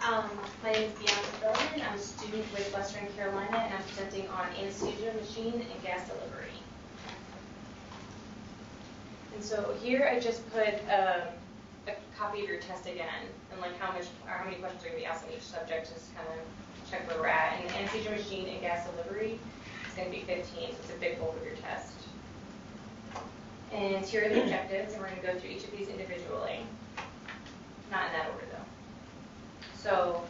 My name is Bianca. I'm a student with Western Carolina, and I'm presenting on anesthesia, machine, and gas delivery. And so here I just put a copy of your test again, and like how many questions are going to be asked on each subject, just kind of check where we're at. And anesthesia, machine, and gas delivery is going to be 15, so it's a big bulk of your test. And here are the objectives, and we're going to go through each of these individually. Not in that order, though. So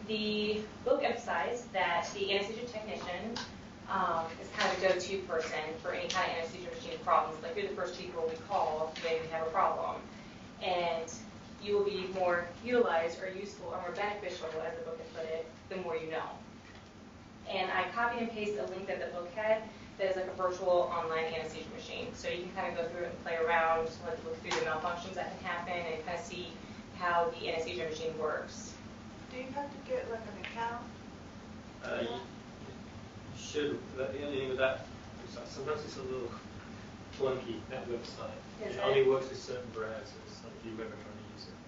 the book emphasized that the anesthesia technician is kind of a go-to person for any kind of anesthesia machine problems. Like you're the first people we call when we have a problem. And you will be more utilized or useful or more beneficial, as the book has put it, the more you know. And I copied and pasted a link that the book had that is like a virtual online anesthesia machine. So you can kind of go through it and play around, like look through the malfunctions that can happen and kind of see how the anesthesia machine works. Do you have to get like an account? You should. The only thing with that is that sometimes it's a little clunky, that website. It only works with certain browsers, so if you're ever trying to use it.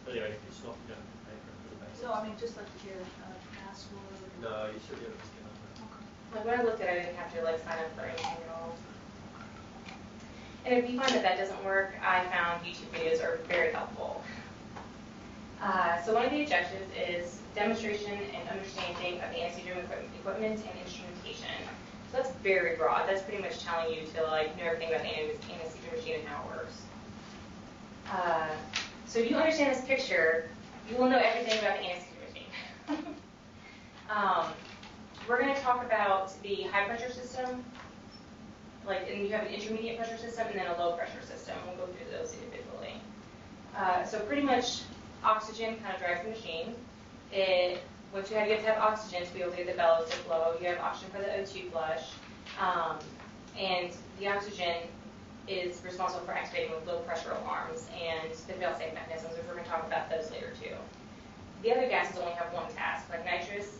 Anyway, it's not, you don't have to pay for the basics. No, I mean just like to get a password. No, you should be able to get on that. Okay. Like when I looked at it, I didn't have to like sign up for anything at all. And if you find that that doesn't work, I found YouTube videos are very helpful. So one of the objectives is demonstration and understanding of the anesthesia equipment and instrumentation. So that's very broad. That's pretty much telling you to like know everything about the anesthesia machine and how it works. So if you understand this picture, you will know everything about the anesthesia machine. We're going to talk about the high pressure system, and you have an intermediate pressure system and then a low pressure system. We'll go through those individually. So pretty much oxygen kind of drives the machine. Once you have to have oxygen to be able to get the bellows to flow. You have oxygen for the O2 flush. And the oxygen is responsible for activating low pressure alarms and the fail-safe mechanisms, which we're going to talk about those later too. The other gases only have one task. Like nitrous,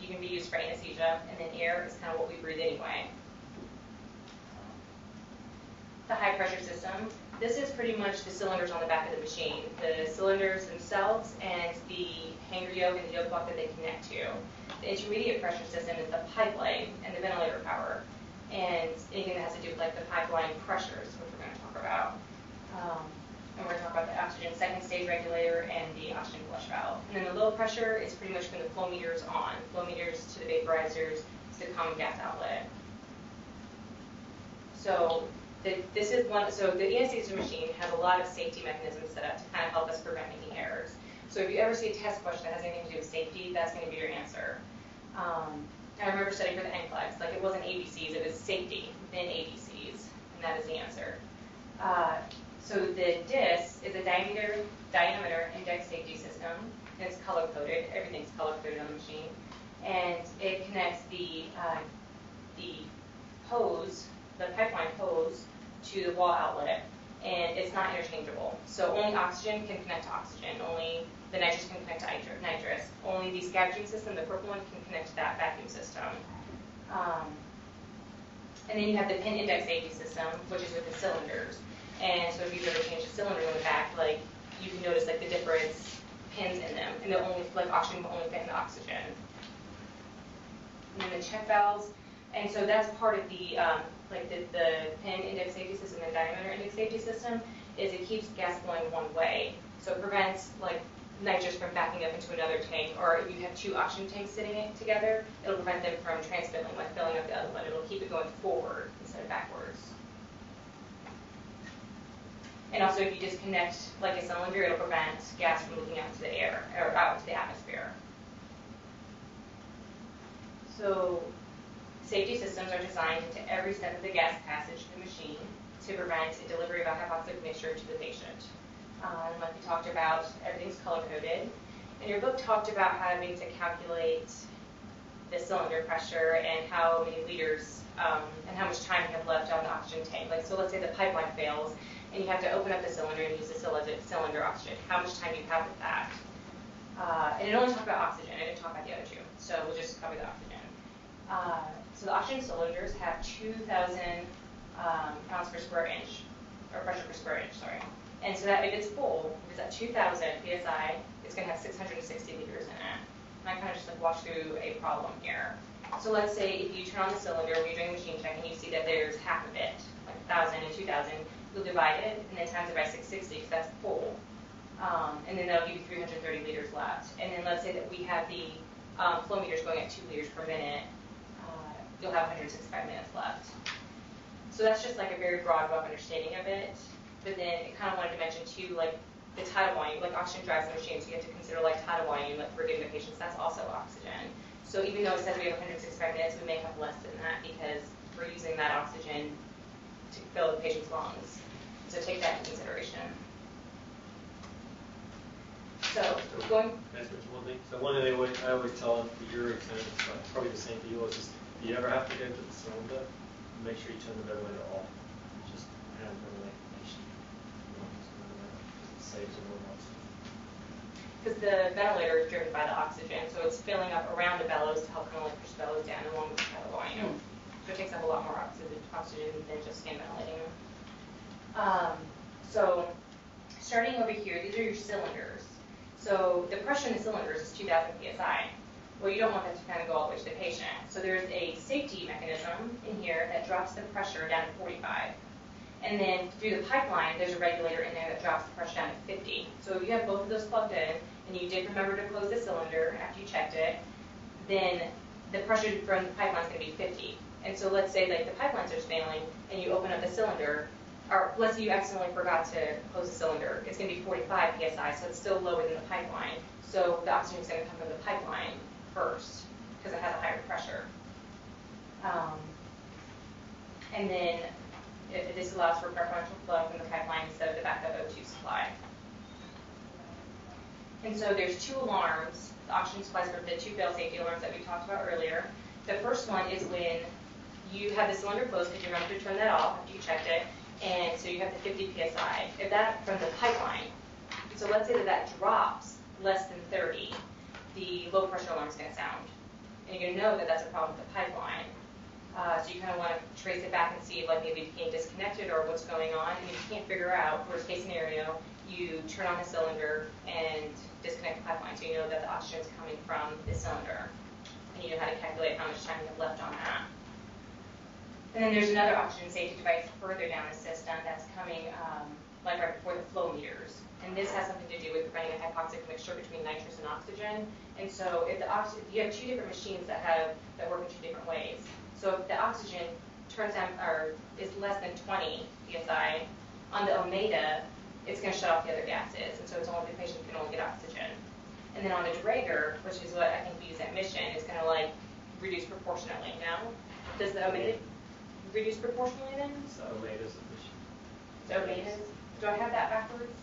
you can be used for anesthesia, and then air is kind of what we breathe anyway. The high pressure system. This is pretty much the cylinders on the back of the machine. The cylinders themselves and the hanger yoke and the yoke block that they connect to. The intermediate pressure system is the pipeline and the ventilator power. And anything that has to do with like the pipeline pressures, which we're going to talk about. And we're going to talk about the oxygen second stage regulator and the oxygen flush valve. And then the low pressure is pretty much from the flow meters on. Flow meters to the vaporizers to the common gas outlet. So this is one. So the anesthesia machine has a lot of safety mechanisms set up to kind of help us prevent any errors. So if you ever see a test question that has anything to do with safety, that's going to be your answer. I remember studying for the NCLEX, like it wasn't ABCs, it was safety, then ABCs, and that is the answer. So the DIS is a diameter index safety system, and it's color-coded. Everything's color-coded on the machine. And it connects the hose, the pipeline hose, to the wall outlet, and it's not interchangeable. So only oxygen can connect to oxygen, only the nitrous can connect to nitrous. Only the scavenging system, the purple one, can connect to that vacuum system. And then you have the pin index safety system, which is with the cylinders. And so if you've ever changed the cylinder on the back, like you can notice like the different pins in them, and they'll only like oxygen will only fit in the oxygen. And then the check valves, and so that's part of the the pin index safety system and diameter index safety system is it keeps gas flowing one way. So it prevents like nitrous from backing up into another tank, or if you have two oxygen tanks sitting together, it'll prevent them from transfilling, like filling up the other one. It'll keep it going forward instead of backwards. And also if you disconnect like a cylinder, it'll prevent gas from leaking out to the air, or out to the atmosphere. So safety systems are designed into every step of the gas passage to the machine to prevent a delivery of a hypoxic mixture to the patient. Like we talked about, everything's color-coded. And your book talked about having to calculate the cylinder pressure and how many liters and how much time you have left on the oxygen tank. Like, so let's say the pipeline fails and you have to open up the cylinder and use the cylinder oxygen. How much time do you have with that? And it only talked about oxygen. It didn't talk about the other two. So we'll just cover the oxygen. So the oxygen cylinders have 2,000 pounds per square inch, or pressure per square inch, sorry. And so that if it's full, if it's at 2,000 psi, it's going to have 660 liters in it. And I kind of just like walk through a problem here. So let's say if you turn on the cylinder when you're doing machine check and you see that there's half of it, like 1,000 and 2,000, you'll divide it and then times it by 660 because that's full. And then that'll give you 330 liters left. And then let's say that we have the flow meters going at 2 liters per minute, you'll have 165 minutes left. So that's just like a very broad, rough understanding of it. But then it kind of wanted to mention too, like the tidal volume, like oxygen drives the machine, so you have to consider like tidal volume, like for giving the patients, that's also oxygen. So even though it says we have 165 minutes, we may have less than that because we're using that oxygen to fill the patient's lungs. So take that into consideration. So going. Can I switch one thing? So one thing I always tell them for your exam, it's probably the same for yours, is if you ever have to go to the cylinder, make sure you turn the ventilator off. Just have ventilation. It saves a little oxygen. Because the ventilator is driven by the oxygen, so it's filling up around the bellows to help kind of like push the bellows down along with the tidal volume. So it takes up a lot more oxygen than just skin ventilating. So starting over here, these are your cylinders. So the pressure in the cylinders is 2,000 psi. Well, you don't want that to kind of go all the way to the patient. So there's a safety mechanism in here that drops the pressure down to 45. And then through the pipeline, there's a regulator in there that drops the pressure down to 50. So if you have both of those plugged in, and you did remember to close the cylinder after you checked it, then the pressure from the pipeline is going to be 50. And so let's say like the pipelines are failing, and you open up the cylinder, or let's say you accidentally forgot to close the cylinder, it's going to be 45 psi, so it's still lower than the pipeline. So the oxygen is going to come from the pipeline first, because it has a higher pressure. And then this allows for preferential flow from the pipeline instead of the backup O2 supply. And so there's two alarms, the oxygen supplies for the two fail safety alarms that we talked about earlier. The first one is when you have the cylinder closed because you remember to turn that off after you checked it, and so you have the 50 psi. If that from the pipeline, so let's say that that drops less than 30, the low pressure alarm is going to sound. And you're going to know that that's a problem with the pipeline. So you kind of want to trace it back and see if like maybe it became disconnected or what's going on. And if you can't figure out, worst case scenario, you turn on the cylinder and disconnect the pipeline so you know that the oxygen is coming from the cylinder. And you know how to calculate how much time you have left on that. And then there's another oxygen safety device further down the system that's coming like right before the flow meters. And this has something to do with preventing a hypoxic mixture between nitrous and oxygen. And so if you have two different machines that work in two different ways. So if the oxygen turns down or is less than 20 psi on the Omega, it's going to shut off the other gases, and so it's only the patient can only get oxygen. And then on the Draeger, which is what I think we use at Mission, is going to like reduce proportionately. Now, does the Omega reduce proportionally then? So Omega's a mission. So Omega's. Do I have that backwards?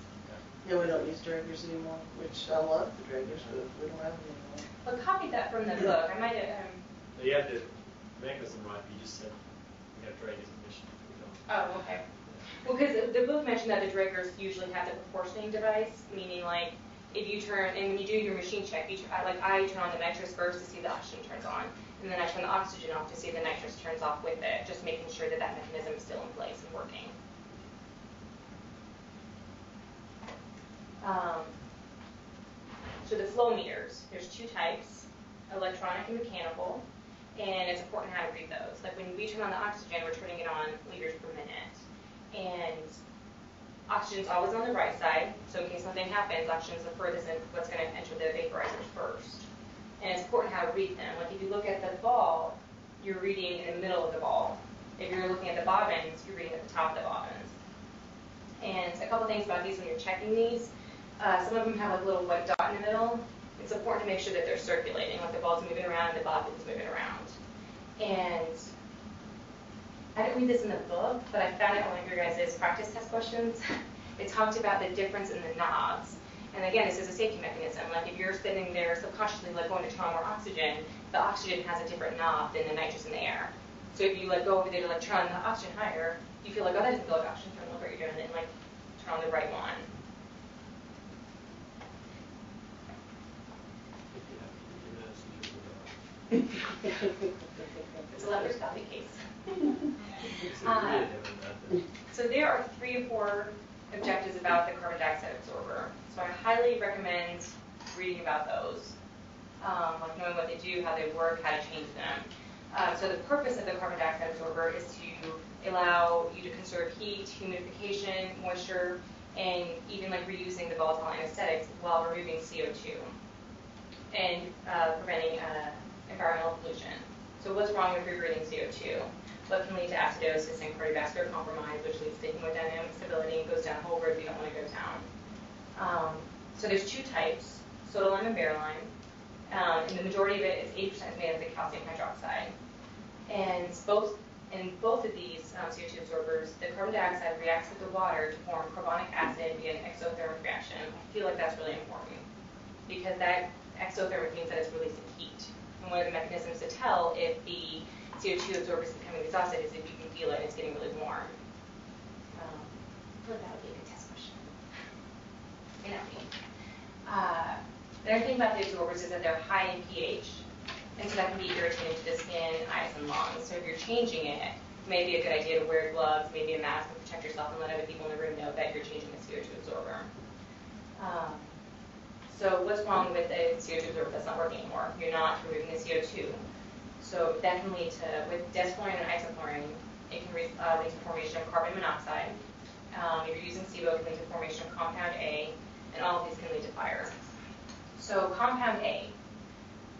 Yeah, we don't use Draegers anymore, which I love the Draegers, but we don't have them anymore. Well, copied that from the book. I might have. You have the mechanism right, but you just said we have Draeger's a mission. We don't. Oh, okay. Well, because the book mentioned that the Draegers usually have the proportioning device, meaning like if you turn, and when you do your machine check, I turn on the nitrous first to see the oxygen turns on, and then I turn the oxygen off to see the nitrous turns off with it, just making sure that that mechanism is still in place and working. So the flow meters, there's two types, electronic and mechanical, and it's important how to read those. Like when we turn on the oxygen, we're turning it on liters per minute. And oxygen's always on the right side, so in case something happens, oxygen's the furthest in what's going to enter the vaporizers first. And it's important how to read them. Like if you look at the ball, you're reading in the middle of the ball. If you're looking at the bobbins, you're reading at the top of the bobbins. And a couple things about these when you're checking these, some of them have like a little white dot in the middle. It's important to make sure that they're circulating, like the ball's moving around and the bobbin's moving around. And I didn't read this in the book, but I found it on one of your guys' practice test questions. It talked about the difference in the knobs. And again, this is a safety mechanism. Like if you're sitting there subconsciously like going to turn on more oxygen, the oxygen has a different knob than the nitrous in the air. So if you like go over there to like turn on the oxygen higher, you feel like, oh, that doesn't feel like oxygen, turn on what you're doing, and like turn on the right one. It's a leather coffee case. So there are 3 or 4 objectives about the carbon dioxide absorber. So I highly recommend reading about those, like knowing what they do, how they work, how to change them. So the purpose of the carbon dioxide absorber is to allow you to conserve heat, humidification, moisture, and even like reusing the volatile anesthetics while removing CO2 and preventing environmental pollution. So what's wrong with rebreathing CO2? What can lead to acidosis and cardiovascular compromise, which leads to hemodynamic stability and goes down a whole road we don't want to go down. So there's two types, soda lime and bear lime. And the majority of it is 80% made of the calcium hydroxide. And in both of these CO2 absorbers, the carbon dioxide reacts with the water to form carbonic acid via an exothermic reaction. I feel like that's really important because that exothermic means that it's releasing heat. And one of the mechanisms to tell if the CO2 absorber is becoming exhausted is if you can feel it and it's getting really warm. I feel like that would be a good test question. The other thing about the absorbers is that they're high in pH, and so that can be irritating to the skin, eyes, and lungs. So if you're changing it, it may be a good idea to wear gloves, maybe a mask, and protect yourself and let other people in the room know that you're changing the CO2 absorber. So what's wrong with the CO2 absorber that's not working anymore? You're not removing the CO2. So that can lead to, with desflurane and isoflurane, it can lead to formation of carbon monoxide. If you're using SIBO, it can lead to formation of compound A, and all of these can lead to fire. So compound A,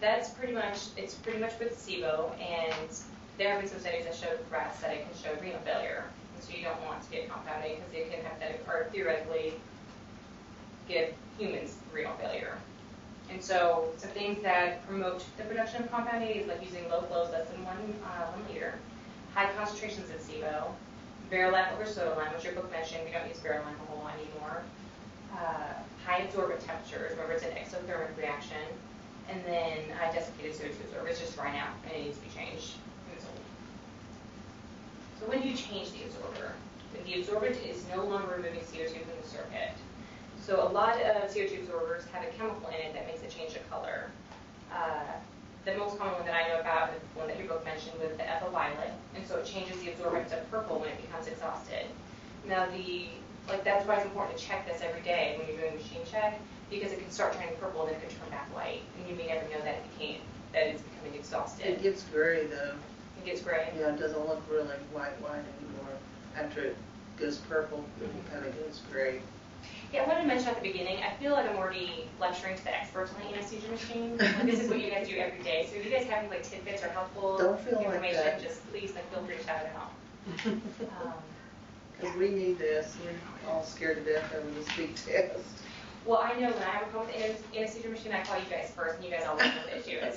it's pretty much with SIBO, and there have been some studies that showed rats that it can show renal failure. And so you don't want to get compound A because it can theoretically give humans renal failure. And so some things that promote the production of compound A is like using low flows, less than 1 liter, high concentrations of SIBO, bear lime over soda lime, which your book mentioned. We don't use bear lime a whole lot anymore. High absorbent temperatures. Remember, it's an exothermic reaction. And then desiccated CO2 absorber. It's just dry out, and it needs to be changed. So when do you change the absorber? When the absorbent is no longer removing CO2 from the circuit. So a lot of CO2 absorbers have a chemical in it that makes it change the color. The most common one that I know about is the one that your book mentioned with the ethyl violet, and so it changes the absorbent to purple when it becomes exhausted. Now that's why it's important to check this every day when you're doing a machine check, because it can start turning purple and then it can turn back white, and you may never know that it's becoming exhausted. It gets gray though. It gets gray. Yeah, it doesn't look really white anymore. After it goes purple, it kind of goes gray. Yeah, I wanted to mention at the beginning, I feel like I'm already lecturing to the experts on the anesthesia machine. Like, this is what you guys do every day. So if you guys have any tidbits or helpful information, like just please feel free to shout it out. Because we need this. We're all scared to death over the speed test. Well, I know when I have a problem with the anesthesia machine, I call you guys first, and you guys always know the issue is.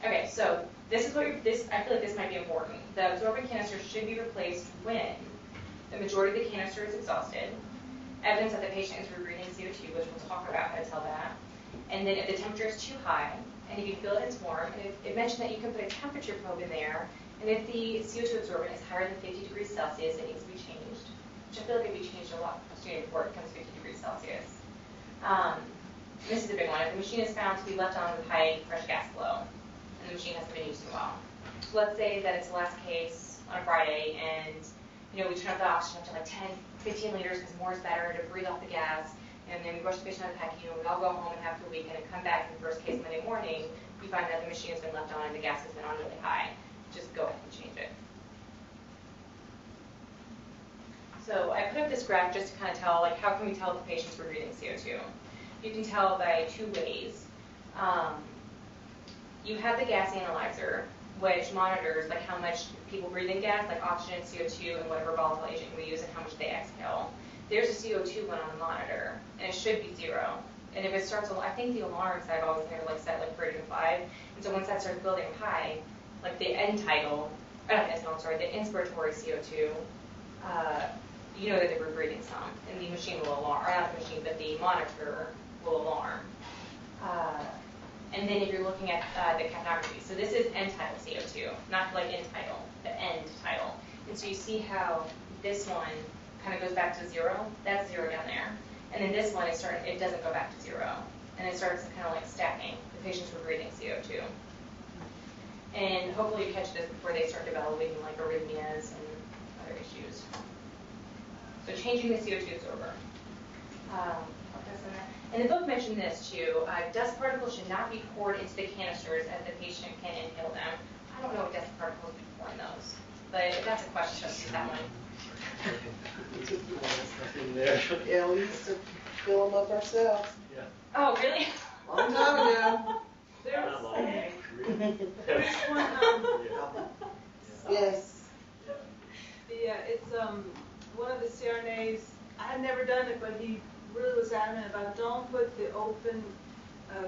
Okay, so this is what I feel like this might be important. The absorbent canister should be replaced when the majority of the canister is exhausted, evidence that the patient is rebreathing CO2, which we'll talk about how to tell that, and then if the temperature is too high, and if you feel that it's warm, and it mentioned that you can put a temperature probe in there, and if the CO2 absorbent is higher than 50 degrees Celsius, it needs to be changed, which I feel like it would be changed a lot sooner before it becomes 50 degrees Celsius. This is a big one. If the machine is found to be left on with high fresh gas flow, and the machine hasn't been used in a while. So let's say that it's the last case on a Friday, and we turn up the oxygen up to like 10, 15 liters because more is better to breathe off the gas, and then we rush the patient out of the PACU, and we all go home and have the weekend and come back in the first case Monday morning, we find that the machine has been left on and the gas has been on really high. Just go ahead and change it. So I put up this graph just to kind of tell, how can we tell if the patient's rebreathing CO2? You can tell by two ways. You have the gas analyzer, which monitors how much people breathe in gas, like oxygen, CO2, and whatever volatile agent we use, and how much they exhale. There's a CO2 one on the monitor, and it should be 0. And if it starts, I think the alarms that I've always had set greater than 5. And so once that starts building high, the the inspiratory CO2, you know that they were breathing some, and the machine will alarm, or not the machine, but the monitor will alarm. And then if you're looking at the capnography, so this is end-tidal CO2, not end-tidal, the end tidal. And so you see how this one kind of goes back to 0. That's 0 down there. And then this one, it doesn't go back to 0. And it starts kind of stacking. The patients were breathing CO2. And hopefully you catch this before they start developing arrhythmias and other issues. So changing the CO2 absorber. And the book mentioned this too. Dust particles should not be poured into the canisters as the patient can inhale them. I don't know what dust particles we pour in those, but if that's a question, let's use that one. Yeah, we used to fill them up ourselves. Yeah. Oh, really? Long time ago. Not long. There's one, Yes. it's one of the CRNAs. I had never done it, but he really was adamant about don't put the open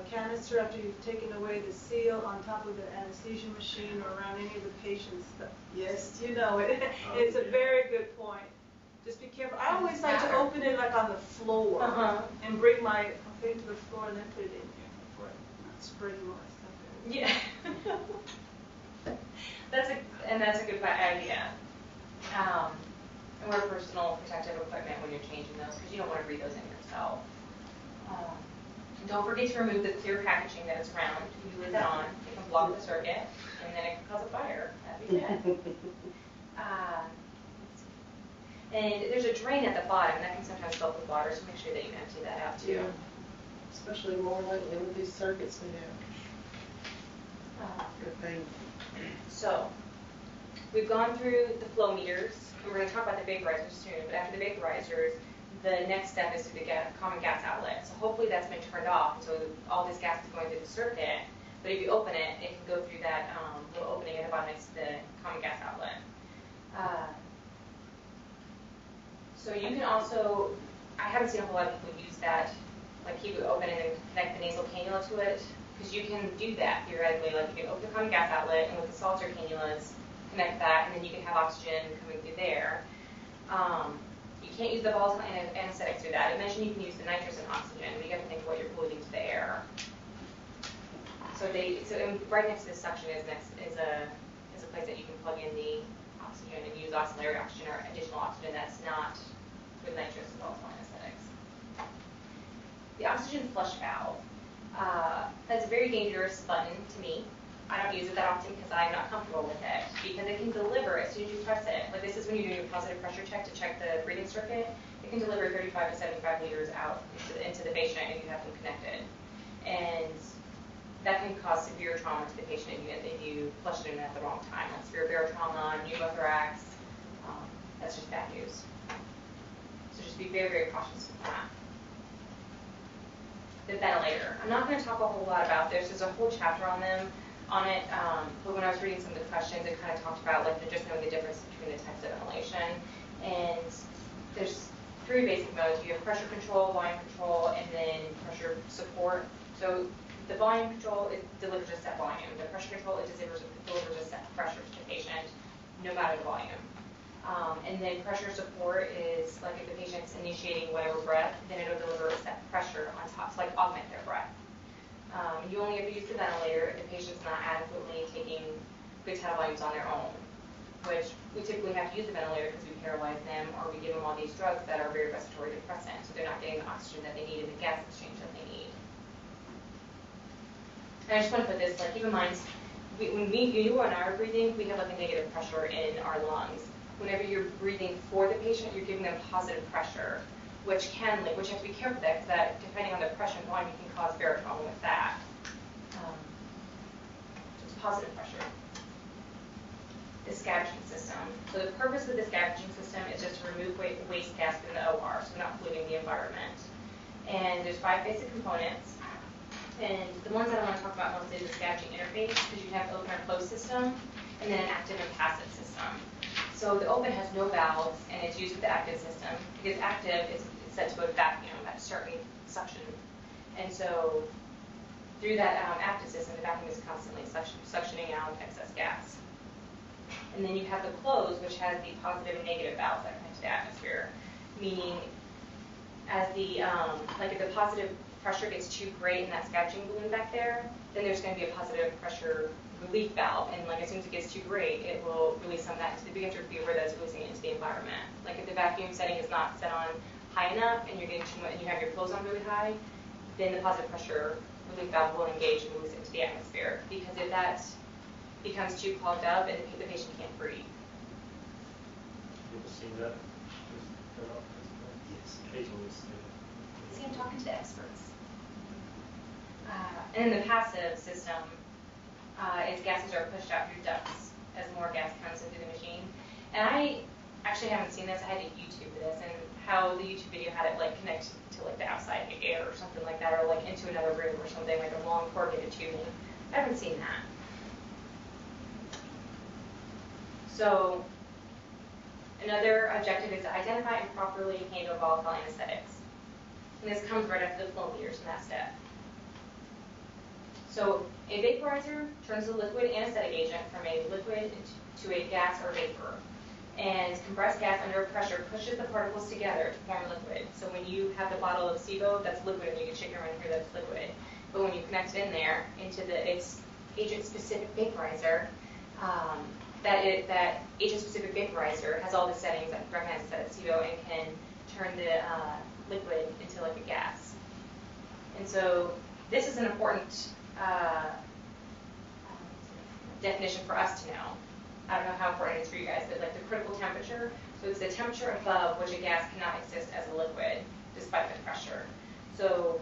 canister after you've taken away the seal on top of the anesthesia machine or around any of the patients. Yes, you know it. It's a very good point. Just be careful. I always like to open it like on the floor and bring my thing to the floor and then put it in here. Right. Not spreading all that stuff out. Yeah. That's a good idea. And wear personal protective equipment when you're changing those because you don't want to breathe those in yourself. Don't forget to remove the clear packaging that is round. If you leave that on, it can block the circuit and then it can cause a fire. That'd be bad. And there's a drain at the bottom that can sometimes fill with water, so make sure that you empty that out too. Yeah. Especially more lately with these circuits we have. Good thing. So, we've gone through the flow meters, and we're going to talk about the vaporizers soon, but after the vaporizers, the next step is to the common gas outlet. So hopefully that's been turned off, so all this gas is going through the circuit, but if you open it, it can go through that little opening at the bottom next to the common gas outlet. So you can also, I haven't seen a whole lot of people use that, like keep it open and then connect the nasal cannula to it, because you can do that theoretically. Like you can open the common gas outlet and with the Salter cannulas, connect that, and then you can have oxygen coming through there. You can't use the volatile anesthetic through that. I mentioned you can use the nitrous and oxygen, but you got to think of what you're polluting to the air. So right next to this suction is a place that you can plug in the oxygen and use auxiliary oxygen or additional oxygen that's not with nitrous and volatile anesthetics. The oxygen flush valve. That's a very dangerous button to me. I don't use it that often because I'm not comfortable with it, because it can deliver as soon as you press it. Like this is when you're doing a positive pressure check to check the breathing circuit. It can deliver 35 to 75 liters out into the patient if you have them connected. And that can cause severe trauma to the patient if you flush it in at the wrong time, like severe barotrauma, pneumothorax. That's just bad news. So just be very, very cautious with that. The ventilator. I'm not going to talk a whole lot about this. There's a whole chapter on it. But when I was reading some of the questions, it kind of talked about like just knowing the difference between the types of ventilation. And there's three basic modes. You have pressure control, volume control, and then pressure support. So the volume control, it delivers a set volume. The pressure control, it delivers a set pressure to the patient, no matter the volume. And then pressure support is like if the patient's initiating whatever breath, then it'll deliver a set pressure on top, so like augment their breath. You only have to use the ventilator if the patient's not adequately taking good tidal volumes on their own, which we typically have to use the ventilator because we paralyze them or we give them all these drugs that are very respiratory depressant, so they're not getting the oxygen that they need and the gas exchange that they need. And I just want to put this, like, keep in mind, when you and I are breathing, we have like a negative pressure in our lungs. Whenever you're breathing for the patient, you're giving them positive pressure, which you have to be careful with that, because that, depending on the pressure and volume, you can cause barotrauma with that. It's positive pressure. The scavenging system. So the purpose of the scavenging system is just to remove waste gas from the OR, so we're not polluting the environment. And there's 5 basic components. And the ones that I want to talk about mostly is the scavenging interface, because you can have open or closed system, and then an active and passive system. So the open has no valves, and it's used with the active system, because active is set to go to vacuum at a certain suction. And so through that active system, the vacuum is constantly suctioning out excess gas. And then you have the closed, which has the positive and negative valves that connect to the atmosphere, meaning as the, like if the positive pressure gets too great in that scavenging balloon back there, then there's going to be a positive pressure relief valve, and like as soon as it gets too great, it will release some of that into the, you have to be aware that it's releasing it into the environment. Like if the vacuum setting is not set on high enough and you're getting too much and you have your clothes on really high, then the positive pressure relief valve will engage and release it into the atmosphere, because if that becomes too clogged up and the patient can't breathe. People seen that? turn off at this point? Yes. Occasionally we see it. See, I'm talking to the experts. And in the passive system, its gases are pushed out through ducts as more gas comes into the machine. And I actually haven't seen this. I had to YouTube this, and how the YouTube video had it like connect to like the outside air or something like that, or like into another room or something, like a long corrugated tubing. I haven't seen that. So another objective is to identify and properly handle volatile anesthetics. And this comes right after the flow meters in that step. So a vaporizer turns the liquid anesthetic agent from a liquid to a gas or vapor. And compressed gas under pressure pushes the particles together to form liquid. So when you have the bottle of SIBO, that's liquid, and you can shake it around here, that's liquid. But when you connect it in there into its agent-specific vaporizer, that agent-specific vaporizer has all the settings that recognizes that it's SIBO and can turn the liquid into like a gas. And so this is an important definition for us to know. I don't know how important it is for you guys, but like the critical temperature, so it's the temperature above which a gas cannot exist as a liquid despite the pressure. So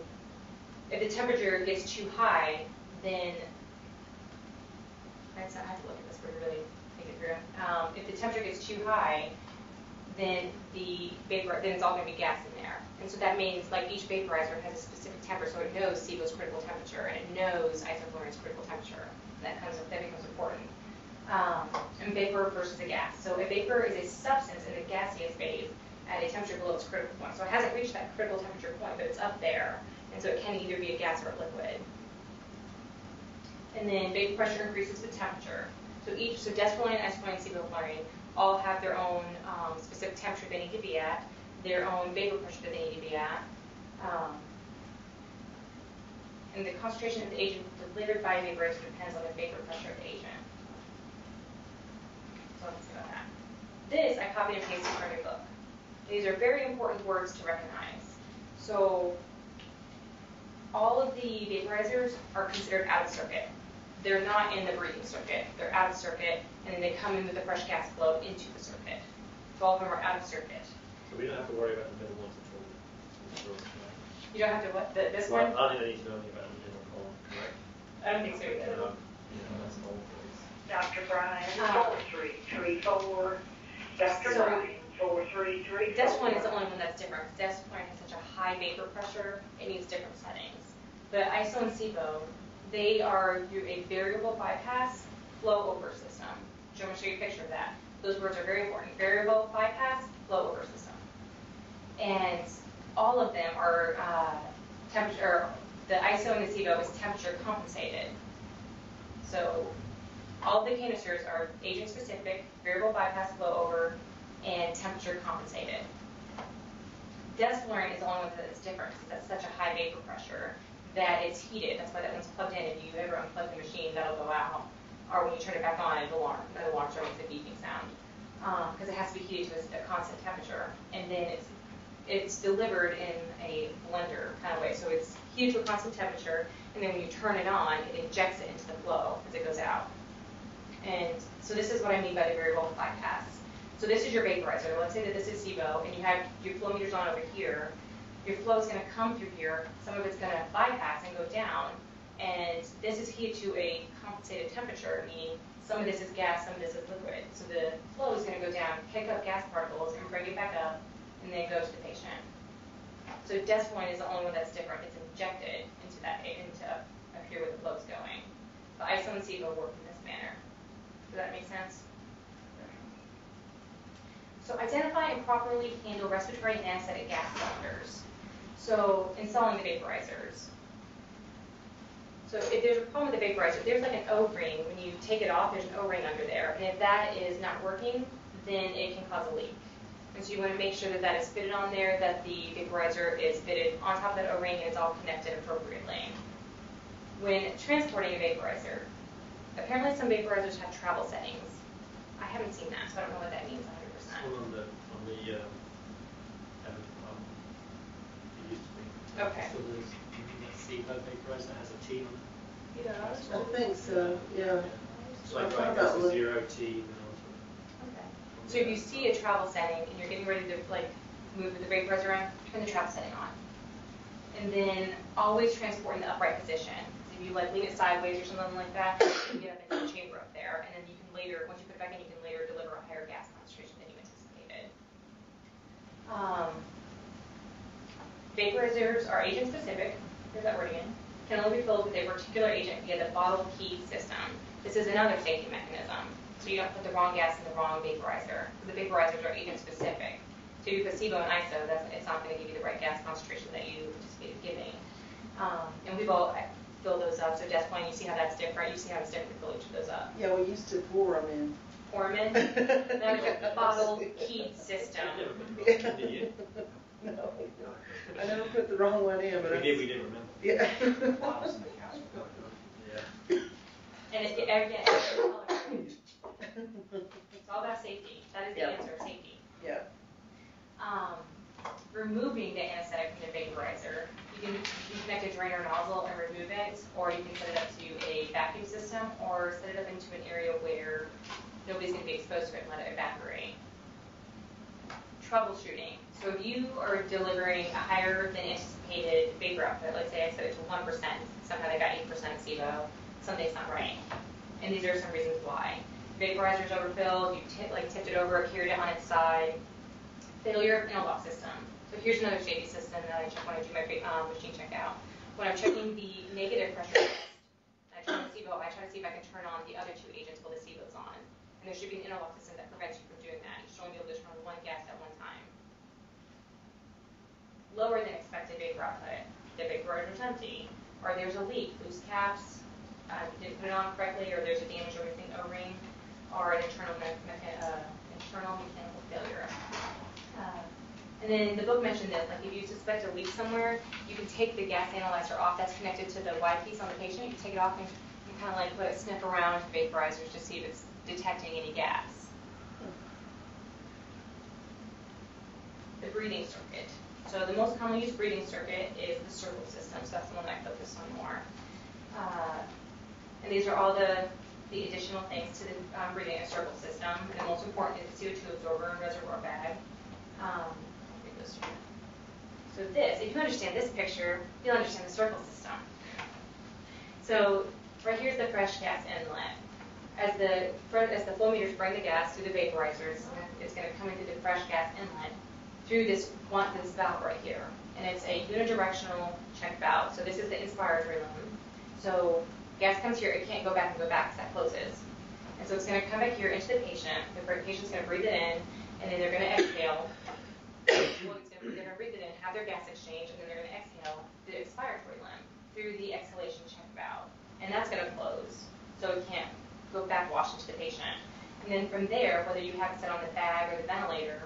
if the temperature gets too high, then I have to look at this for really think it through. If the temperature gets too high, then it's all going to be gas in there. And so that means like each vaporizer has a specific temperature, so it knows SIBO's critical temperature and it knows isoflurane critical temperature. That becomes important. And vapor versus a gas. So a vapor is a substance in the gaseous phase at a temperature below its critical point. So it hasn't reached that critical temperature point, but it's up there. And so it can either be a gas or a liquid. And then vapor pressure increases with temperature. So desflurane, isoflurane, sevoflurane all have their own specific temperature they need to be at, their own vapor pressure that they need to be at. And the concentration of the agent delivered by a vaporizer depends on the vapor pressure of the agent. So let's see about that. This I copied and pasted from your book. These are very important words to recognize. So all of the vaporizers are considered out of circuit. They're not in the breathing circuit. They're out of circuit, and then they come in with the fresh gas flow into the circuit. So all of them are out of circuit. So we don't have to worry about the middle ones until You don't have to what? This well, one? I don't need to know anything about the middle column, correct? I don't think so either. That's the whole place. Dr. Brian, 4334. Dr. So, Brian, 4334. This one is the only one that's different because desflurane has such a high vapor pressure, it needs different settings. But ISO and SIBO, they are a variable bypass flow over system. I'm going to show you a picture of that. Those words are very important. Variable bypass flow over system. And all of them are temperature, the ISO and the SIBO is temperature compensated. So all of the canisters are agent specific, variable bypass flow over, and temperature compensated. Desflurane is the only one that's different because that's such a high vapor pressure that it's heated. That's why that one's plugged in. If you ever unplug the machine, that'll go out. Or when you turn it back on, the alarm starts makes a beeping sound. Because it has to be heated to a constant temperature. And then it's delivered in a blender kind of way. So it's heated to a constant temperature, and then when you turn it on, it injects it into the flow as it goes out. And so this is what I mean by the variable bypass. So this is your vaporizer. Let's say that this is SIBO, and you have your flow meters on over here. Your flow is going to come through here. Some of it's going to bypass and go down. And this is heated to a compensated temperature, meaning some of this is gas, some of this is liquid. So the flow is going to go down, pick up gas particles, and bring it back up, and then go to the patient. So desflurane is the only one that's different. It's injected into up here where the flow is going. The ISO and SIBO work in this manner. Does that make sense? So identify and properly handle respiratory and anesthetic gas cylinders. So installing the vaporizers. So if there's a problem with the vaporizer, there's like an O-ring. When you take it off, there's an O-ring under there. And if that is not working, then it can cause a leak. And so you want to make sure that that is fitted on there, that the vaporizer is fitted on top of that O-ring and it's all connected appropriately. When transporting a vaporizer, apparently some vaporizers have travel settings. I haven't seen that, so I don't know what that means 100%. On the it used to be. Okay. So there's a SIBO vaporizer that has a T on it. Yeah, I think so, yeah. It's like I'll right, find there's out a 0 T. Okay. So if you see a travel setting and you're getting ready to like move the vaporizer on, turn the trap setting on. And then always transport in the upright position. So if you like leave it sideways or something like that, you can get up into the chamber up there, and then you can later, once you put it back in, you can later deliver a higher gas concentration than you anticipated. Vaporizers are agent specific, there's that word again, can only be filled with a particular agent via the bottle key system. This is another safety mechanism, so you don't put the wrong gas in the wrong vaporizer. The vaporizers are agent specific. So you put SIBO and ISO, it's not going to give you the right gas concentration that you anticipated giving. And we've all filled those up, so at desk point, you see how that's different. You see how it's different to fill each of those up. Yeah, we used to pour them in. Pour them in? That was a bottle key system. Did you? No, I never put the wrong one in, but We didn't remember. Yeah. Yeah. And it's again, it's all about safety. That is the answer, safety. Yeah. Removing the anesthetic from the vaporizer, you can connect a drainer nozzle and remove it, or you can set it up to a vacuum system, or set it up into an area where nobody's going to be exposed to it and let it evaporate. Troubleshooting. So if you are delivering a higher than anticipated vapor output, let's say I set it to 1%, somehow they got 8% SIBO, something's not right. And these are some reasons why. Vaporizer's overfilled, you tipped it over, carried it on its side. Failure of interlock system. So here's another safety system that I check when I do my machine check out. When I'm checking the negative pressure test, I turn on SIBO, I try to see if I can turn on the other two agents while the SIBO's on. And there should be an interlock system that prevents you from doing that. You should only be able to turn on one gas at one time. Lower than expected vapor output. The vaporizer is empty, or there's a leak, loose caps, you didn't put it on correctly, or there's a damaged or missing O-ring, or an internal mechanical failure. And then the book mentioned this, like if you suspect a leak somewhere, you can take the gas analyzer off that's connected to the Y piece on the patient. You can take it off and you kind of like let it sniff around vaporizers to see if it's detecting any gas. The breathing circuit. So the most commonly used breathing circuit is the circle system, so that's the one that I focus on more. And these are all the additional things to the breathing in a circle system. And the most important is the CO2 absorber and reservoir bag. So this, if you understand this picture, you'll understand the circle system. So right here's the fresh gas inlet. As the flow meters bring the gas through the vaporizers, it's going to come into the fresh gas inlet through this valve right here. And it's a unidirectional check valve. So this is the inspiratory limb. So gas comes here, it can't go back and go back because that closes. And so it's going to come back here into the patient. The patient's going to breathe it in, and then they're going to exhale. They're going to breathe it in, have their gas exchange, and then they're going to exhale the expiratory limb through the exhalation check valve. And that's going to close, so it can't go back wash into the patient. And then from there, whether you have it set on the bag or the ventilator,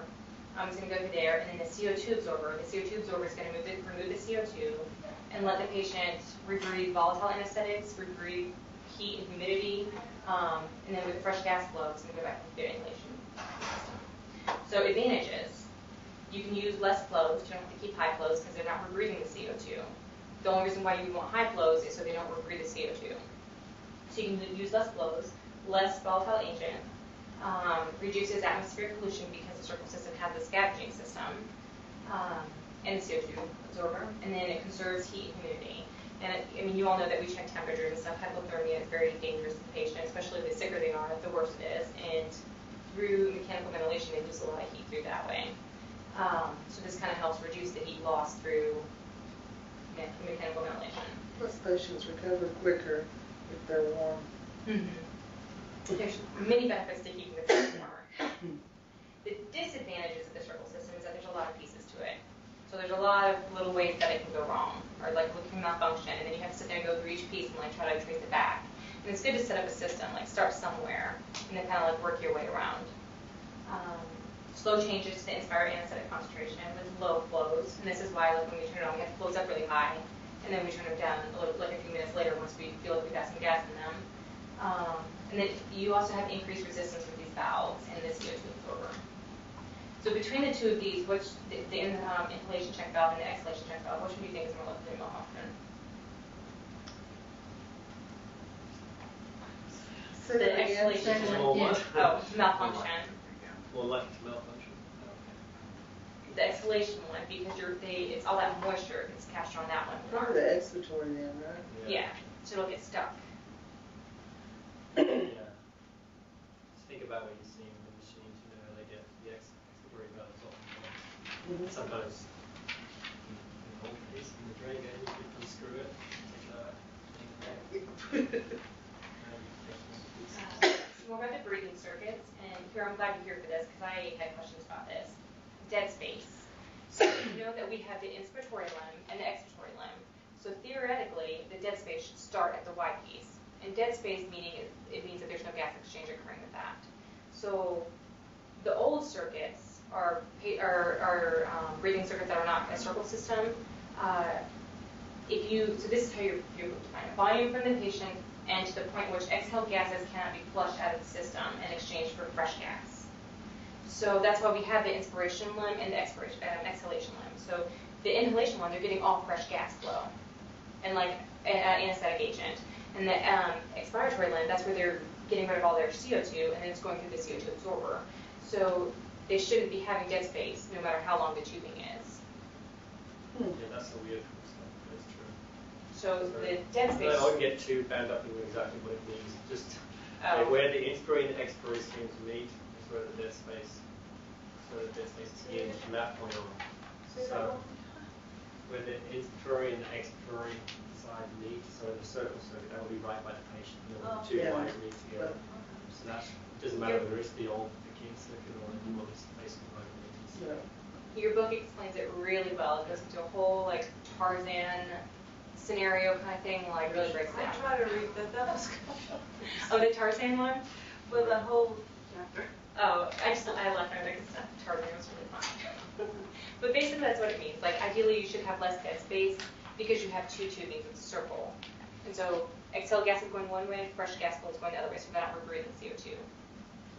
it's going to go through there, and then the CO2 absorber. The CO2 absorber is going to remove the CO2 and let the patient rebreathe volatile anesthetics, rebreathe heat and humidity, and then with the fresh gas flow, it's going to go back into their inhalation system. So advantages. You can use less flows. You don't have to keep high flows because they're not rebreathing the CO2. The only reason why you want high flows is so they don't rebreathe the CO2. So you can use less flows, less volatile agent, reduces atmospheric pollution because the circle system has the scavenging system, and the CO2 absorber, and then it conserves heat and humidity. And you all know that we check temperatures and stuff. Hypothermia is very dangerous to the patient, especially the sicker they are, the worse it is. And through mechanical ventilation, they lose a lot of heat through that way. So this kind of helps reduce the heat loss through mechanical ventilation. Plus patients recover quicker if they're warm. Mm-hmm. There's many benefits to keeping the patient warmer. The disadvantages of the circle system is that there's a lot of pieces to it. So there's a lot of little ways that it can go wrong, or like it can malfunction, and then you have to sit there and go through each piece and like try to trace it back. And it's good to set up a system, like start somewhere, and then kind of like work your way around. Slow changes to the inspired anesthetic concentration with low flows, and this is why like when we turn it on, we have flows up really high, and then we turn them down like a few minutes later once we feel like we've got some gas in them. And then you also have increased resistance with these valves and the CO2 absorber. So between the two of these, which the inhalation check valve and the exhalation check valve, which one do you think is more likely to malfunction? So The exhalation. Well, what? Oh, malfunction. Well, left malfunction. the exhalation one because it's all that moisture gets captured on that one. Probably the expiratory then, right? Yeah, so it'll get stuck. Yeah. Just think about when you're seeing the machines, you know, they get the expiratory valves off. Sometimes in the old days, in the drain gauge, you can unscrew it, take that out, Some more about the breathing circuits, and here I'm glad you're here for this because I had questions about this. Dead space. So you know that we have the inspiratory limb and the expiratory limb. So theoretically, the dead space should start at the Y piece. And dead space meaning it means that there's no gas exchange occurring with that. So the old circuits are breathing circuits that are not a circle system. So this is how you're defining it. Volume from the patient and to the point in which exhaled gases cannot be flushed out of the system in exchange for fresh gas. So that's why we have the inspiration limb and the exhalation limb. So the inhalation one, they're getting all fresh gas flow and like anesthetic agent. And the expiratory limb, that's where they're getting rid of all their CO2 and then it's going through the CO2 absorber. So they shouldn't be having dead space no matter how long the tubing is. Yeah, that's a weird stuff, but it's true. So the dead space. I wouldn't get too bound up in exactly what it means. Just where the inspiry and the expiry streams meet is where the dead space. So the dead space is in from that point on. So where the inspiratory and the expiratory side meet, so the circle circuit, that will be right by the patient. You know, the two wires meet together. So that doesn't matter whether it's the old King circuit or the new one. It's basically right on the Your book explains it really well. It goes into a whole like Tarzan scenario kind of thing, like really breaks it down. I try to read that was Oh, the Tarzan one? with the whole chapter. Oh, I left out because Tarzan was really fun. But basically that's what it means. Like ideally you should have less dead space because you have two tubings, it's a circle. And so exhaled gas is going one way, fresh gas flow is going the other way, so we're not breathing CO2. It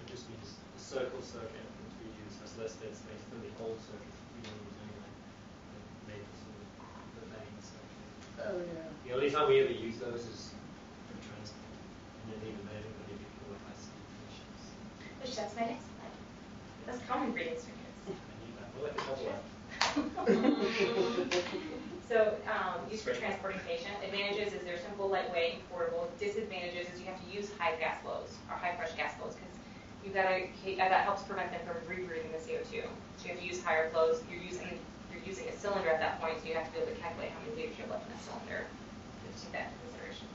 just means the circle circuit which we use has less dead space than the old circuit we don't use anyway. Maybe the main circuit. Oh, yeah. The only time we ever use those is for transport. And then even then, only before IC conditions. Which that's my next slide. That's common breathing circuits. I knew that. Well, like a double up. So, used for transporting patients. Advantages is they're simple, lightweight, and portable. Disadvantages is you have to use high gas flows or high fresh gas flows because that helps prevent them from rebreathing the CO2. So you have to use higher flows. You're using a cylinder at that point, so you have to be able to calculate how many liters you have left in that cylinder. Just take that into consideration.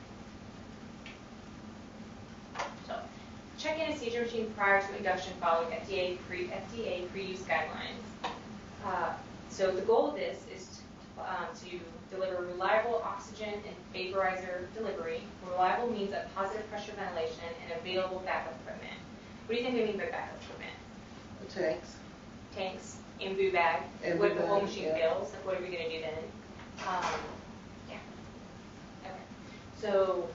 So, check anesthesia machine prior to induction following FDA pre-use guidelines. So the goal of this is to deliver reliable oxygen and vaporizer delivery, reliable means of positive pressure ventilation, and available backup equipment. What do you think they mean by backup equipment? The tanks. Tanks, imbu bag. What if the whole machine fails? Like, what are we going to do then? Yeah. Okay. So.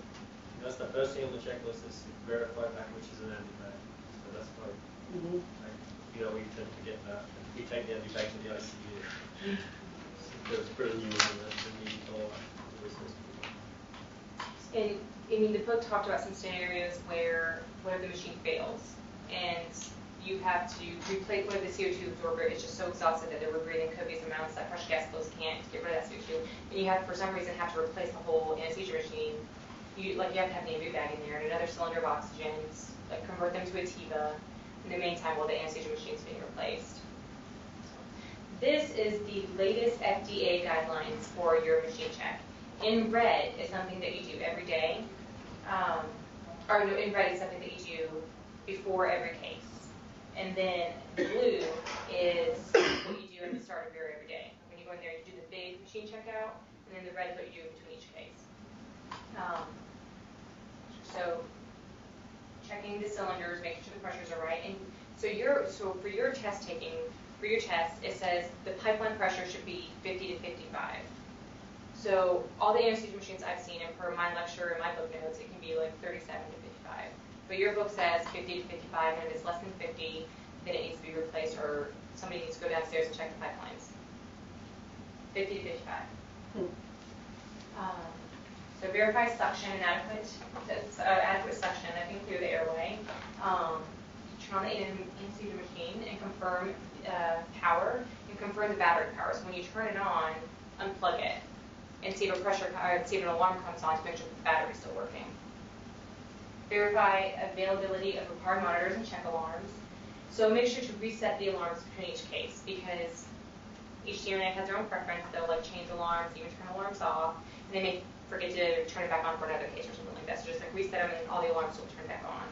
That's the first thing on the checklist is verify back, which is an ambu bag. So that's why, we tend to get that. We take the ambu bag to the ICU. There's pretty new one that we need all And I mean, the book talked about some scenarios where one of the machine fails, and you have to replace one of the CO2 absorber. It's just so exhausted that they're breathing copious amounts that fresh gas flows can't get rid of that CO2, and you have, for some reason, have to replace the whole anesthesia machine. You have to have the ambu bag in there and another cylinder of oxygen, like convert them to a TIVA in the meantime while the anesthesia machine is being replaced. This is the latest FDA guidelines for your machine check. In red is something that you do every day, in red is something that you do before every case. And then blue is what you do at the start of your every day. When you go in there, you do the big machine checkout, and then the red is what you do between each case. So checking the cylinders, making sure the pressures are right. And so for your test taking, for your test, it says the pipeline pressure should be 50 to 55. So all the anesthesia machines I've seen, and per my lecture and my book notes, it can be like 37 to 55. But your book says 50 to 55, and if it's less than 50, then it needs to be replaced, or somebody needs to go downstairs and check the pipelines. 50 to 55. So verify suction and adequate suction, that can clear the airway. turn on the anesthesia machine and confirm power and confirm the battery power. So when you turn it on, unplug it and see if see if an alarm comes on to make sure that the battery's still working. Verify availability of required monitors and check alarms. So make sure to reset the alarms between each case, because each CRNA has their own preference. They'll like change alarms, even turn alarms off, and they may forget to turn it back on for another case or something like that. So just like reset them and all the alarms will turn back on.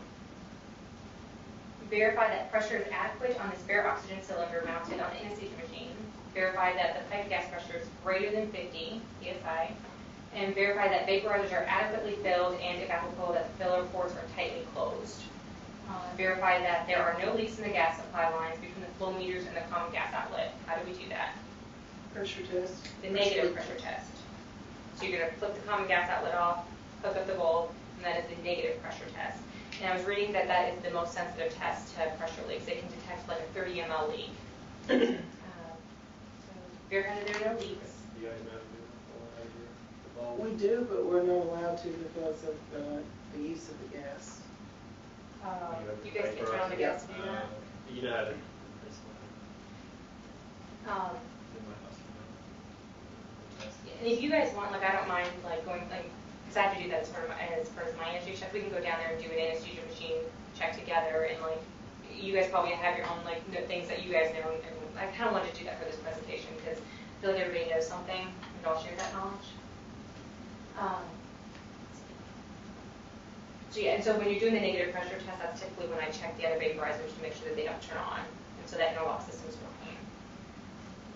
Verify that pressure is adequate on the spare oxygen cylinder mounted on the anesthesia machine. Verify that the pipe gas pressure is greater than 50 psi. And verify that vaporizers are adequately filled and, if applicable, that the filler ports are tightly closed. Verify that there are no leaks in the gas supply lines between the flow meters and the common gas outlet. How do we do that? Pressure test. The negative pressure test. So you're going to flip the common gas outlet off, hook up the bulb, and that is the negative pressure test. And I was reading that that is the most sensitive test to pressure leaks. It can detect like a 30 ml leak. So verify that there are no leaks. You guys know how to do the bulb? We do, but we're not allowed to because of the use of the gas. You guys can turn on the gas to do that? You know how to replace one. In my house, And if you guys want, like, I don't mind, like, going, like, because I have to do that as part of my anesthesia check. We can go down there and do an anesthesia machine check together, and like, you guys probably have your own like things that you guys know. And I kind of wanted to do that for this presentation because I feel like everybody knows something, and I'll share that knowledge. So yeah, and so when you're doing the negative pressure test, that's typically when I check the other vaporizers to make sure that they don't turn on, and so that no-lock system is working.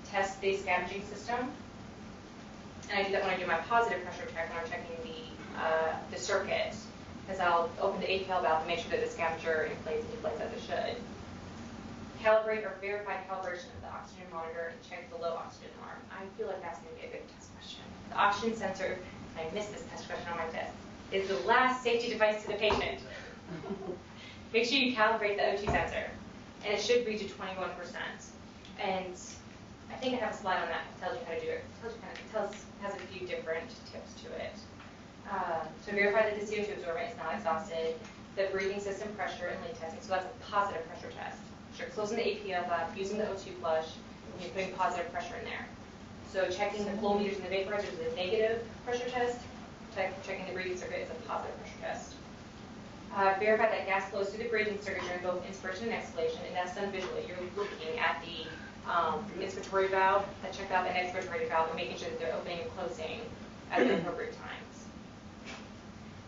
Test the scavenging system. And I do that when I do my positive pressure check, when I'm checking the circuit, because I'll open the APL valve to make sure that the scavenger inflates and deflates as it should. Calibrate or verify calibration of the oxygen monitor and check the low oxygen alarm. I feel like that's going to be a good test question. The oxygen sensor, and I missed this test question on my test, is the last safety device to the patient. Make sure you calibrate the O2 sensor, and it should reach a 21%. And I think I have a slide on that that tells you how to do it. Has a few different tips to it. So verify that the CO2 absorbent is not exhausted, the breathing system pressure and leak testing. So that's a positive pressure test. So you're closing the APL valve, using the O2 flush, and you're putting positive pressure in there. So checking the flow meters and the vaporizer is a negative pressure test. Checking the breathing circuit is a positive pressure test. Verify that gas flows through the breathing circuit during both inspiration and exhalation, and that's done visually. You're looking at the inspiratory valve, the check valve, and expiratory valve, and making sure that they're opening and closing at the appropriate times.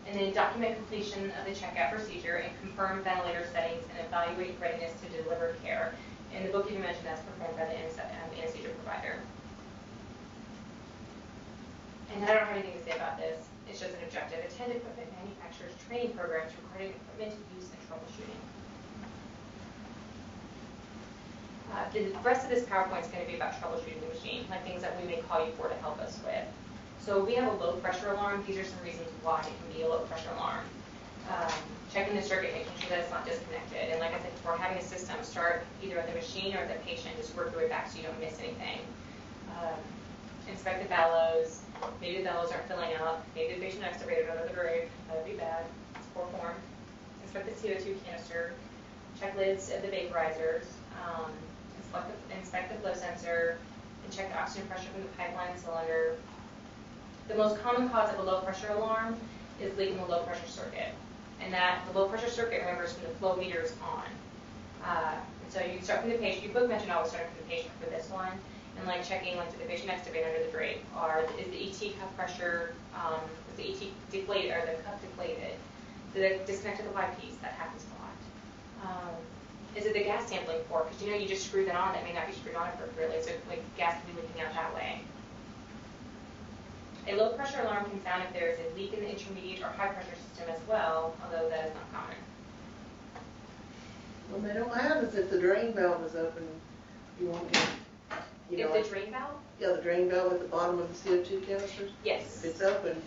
And then document completion of the checkout procedure and confirm ventilator settings and evaluate readiness to deliver care. In the book you mentioned that's performed by the anesthesia provider. And I don't have anything to say about this. It's just an objective. Attend equipment manufacturers' training programs regarding equipment use and troubleshooting. The rest of this PowerPoint is going to be about troubleshooting the machine, like things that we may call you for to help us with. So we have a low pressure alarm. These are some reasons why it can be a low pressure alarm. Checking the circuit, making sure that it's not disconnected. And like I said before, having a system start either at the machine or at the patient, just work your way back so you don't miss anything. Inspect the bellows. Maybe the bellows aren't filling up. Maybe the patient extubated under the drape. That would be bad. It's poor form. Inspect the CO2 canister. Check lids of the vaporizers. Inspect the flow sensor. And check the oxygen pressure from the pipeline and cylinder. The most common cause of a low pressure alarm is leak in the low pressure circuit. And that the low pressure circuit, remember, is when the flow meter is on. So you can start from the patient. You both mentioned always starting from the patient for this one. And like checking like did the patient extubate under the drape, or is the ET cuff pressure, is the ET deflated or the cuff deflated? Did it disconnect to the Y piece? That happens a lot. Is it the gas sampling port? Because you know you just screw that on, that may not be screwed on appropriately, so like gas can be leaking out that way. A low pressure alarm can sound if there is a leak in the intermediate or high pressure system as well, although that is not common. Well, they don't have is if the drain valve is open, you won't get, you know. Is the drain valve? Yeah, the drain valve at the bottom of the CO2 canisters. Yes. If it's open.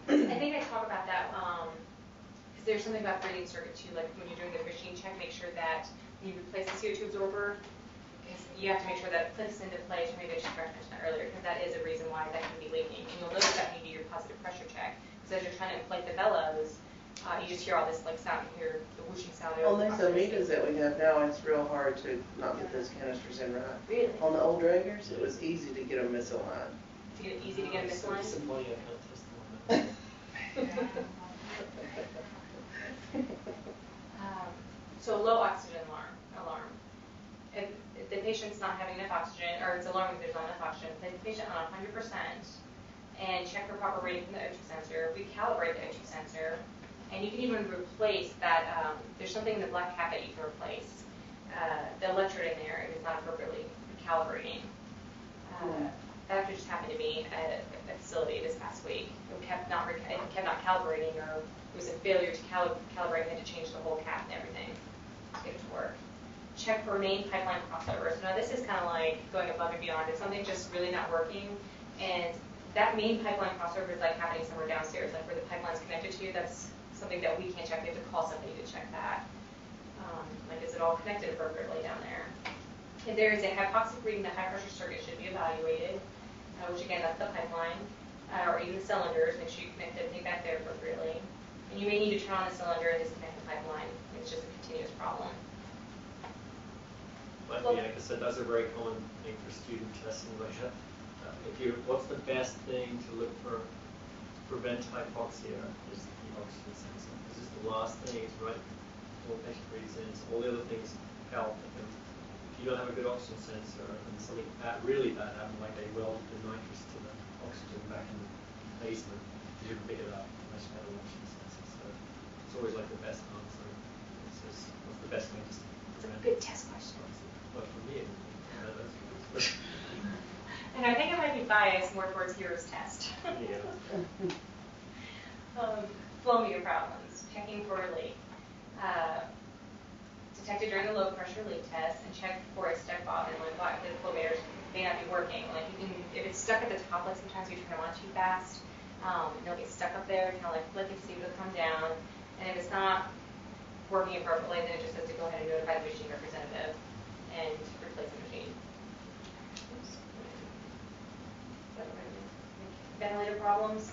I think I talk about that because there's something about breathing circuit too, like when you're doing the machine check, make sure that when you replace the CO2 absorber, you have to make sure that it clicks into place, or maybe I should mention that earlier, because that is a reason why that can be leaking. And you'll notice that when you do your positive pressure check, because as you're trying to inflate the bellows, You just hear all this like sound, you hear the whooshing sound. On these Amigas that we have now, it's real hard to not get those canisters in right. Really? On the old Draggers, it was easy to get them misaligned. To get easy to get a misaligned? Simply, I can't test them on that. So low oxygen alarm. If the patient's not having enough oxygen, or it's alarming if there's not enough oxygen, place the patient on 100% and check for proper rating from the O2 sensor. We calibrate the O2 sensor, and you can even replace that. There's something in the black cap that you can replace. The electrode in there is not appropriately calibrating. That actually just happened to me at a facility this past week. It kept not calibrating, or it was a failure to calibrate. I had to change the whole cap and everything to get it to work. Check for main pipeline crossovers. Now this is kind of like going above and beyond. If something's just really not working, and that main pipeline crossover is like happening somewhere downstairs, like where the pipeline's connected to, that's something that we can't check. We have to call somebody to check that. Like, is it all connected appropriately down there? If there is a hypoxic reading, the high pressure circuit should be evaluated, which again, that's the pipeline, or even the cylinders. Make sure you connect everything back there appropriately. And you may need to turn on the cylinder and disconnect the pipeline. It's just a continuous problem. Like Bianca said, that's a very common thing for student testing. Like, what's the best thing to look for to prevent hypoxia is the oxygen sensor. This is the last thing. It's right before the patient breathes in. So all the other things help. And if you don't have a good oxygen sensor and something really bad happened, like they welded the nitrous to the oxygen back in the basement, you should pick it up unless you have an oxygen sensor. So it's always like the best answer. It's just, what's the best way to prevent it? Good test question. But for me, that's And I think I might be biased more towards Hero's test. yeah. Flow meter problems, checking for a leak. Detected during the low pressure leak test, and check for a stuck bobbin. Like, why the flow meters may not be working. Like, you can, if it's stuck at the top, like sometimes you turn them on too fast, they'll get stuck up there. Kind of like flick and see if it'll come down. And if it's not working appropriately, then it just says to go ahead and notify the machine representative and replace the machine. Ventilator problems.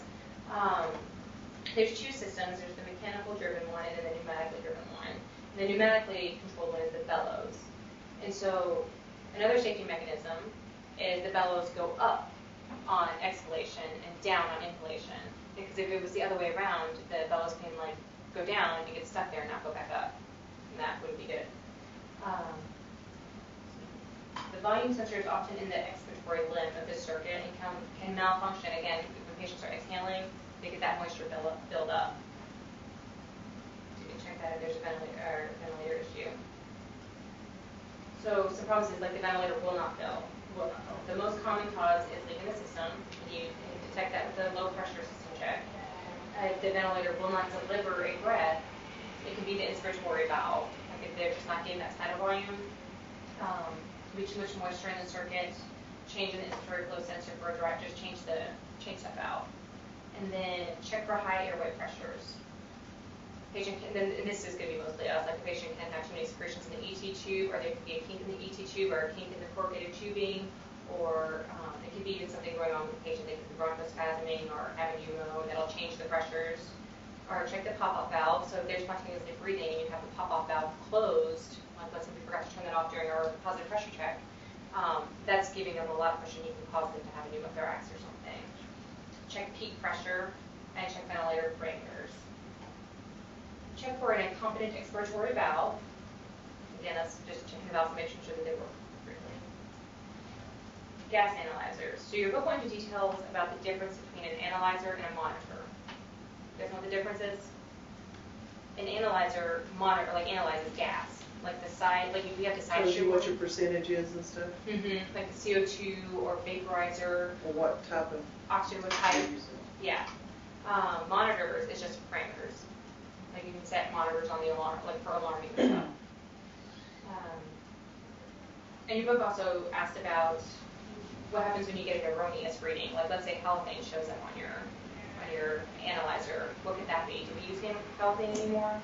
There's two systems. There's the mechanical driven one and then the pneumatically driven one. And the pneumatically controlled one is the bellows. And so another safety mechanism is the bellows go up on exhalation and down on inhalation. Because if it was the other way around, the bellows can like go down and get stuck there and not go back up. And that wouldn't be good. The volume sensor is often in the expiratory limb of the circuit and can malfunction. Again, when patients are exhaling, they get that moisture build up. So you can check that if there's a ventilator issue. So some problems is like the ventilator will not fill. The most common cause is leak in the system. You can detect that with a low pressure system check. If the ventilator will not deliver a breath, it can be the inspiratory valve. Like if they're just not getting that tidal volume. Be too much moisture in the circuit, change in the inspiratory flow sensor for a drive, just change that valve. And then check for high airway pressures. Patient can, and this is going to be mostly us, like the patient can have too many secretions in the ET tube, or there could be a kink in the ET tube, or a kink in the corrugated tubing, or it could be even something going on with the patient. They could be bronchospasming or having UMO, and that'll change the pressures. Or check the pop-off valve. So if they're spontaneously breathing and you have the pop-off valve closed, like let's say we forgot to turn that off during our positive pressure check, that's giving them a lot of pressure and you can cause them to have a pneumothorax or something. Check peak pressure and check ventilator parameters. Check for an incompetent expiratory valve. Again, that's just checking the valves and making sure that they work correctly. Gas analyzers. So you'll go into details about the difference between an analyzer and a monitor. You guys know what the difference is? An analyzer analyzes gas. Like the side, like we have the side Tells you what your percentage is and stuff? Mm-hmm. Like the CO2 or vaporizer. Or what type of oxygen with type. use it? Yeah. Monitors is just parameters. Like you can set monitors on the alarm, like for alarming and stuff. And your book also asked about what happens when you get an erroneous reading. Like let's say halothane shows up on your analyzer. What could that be? Do we use halothane anymore?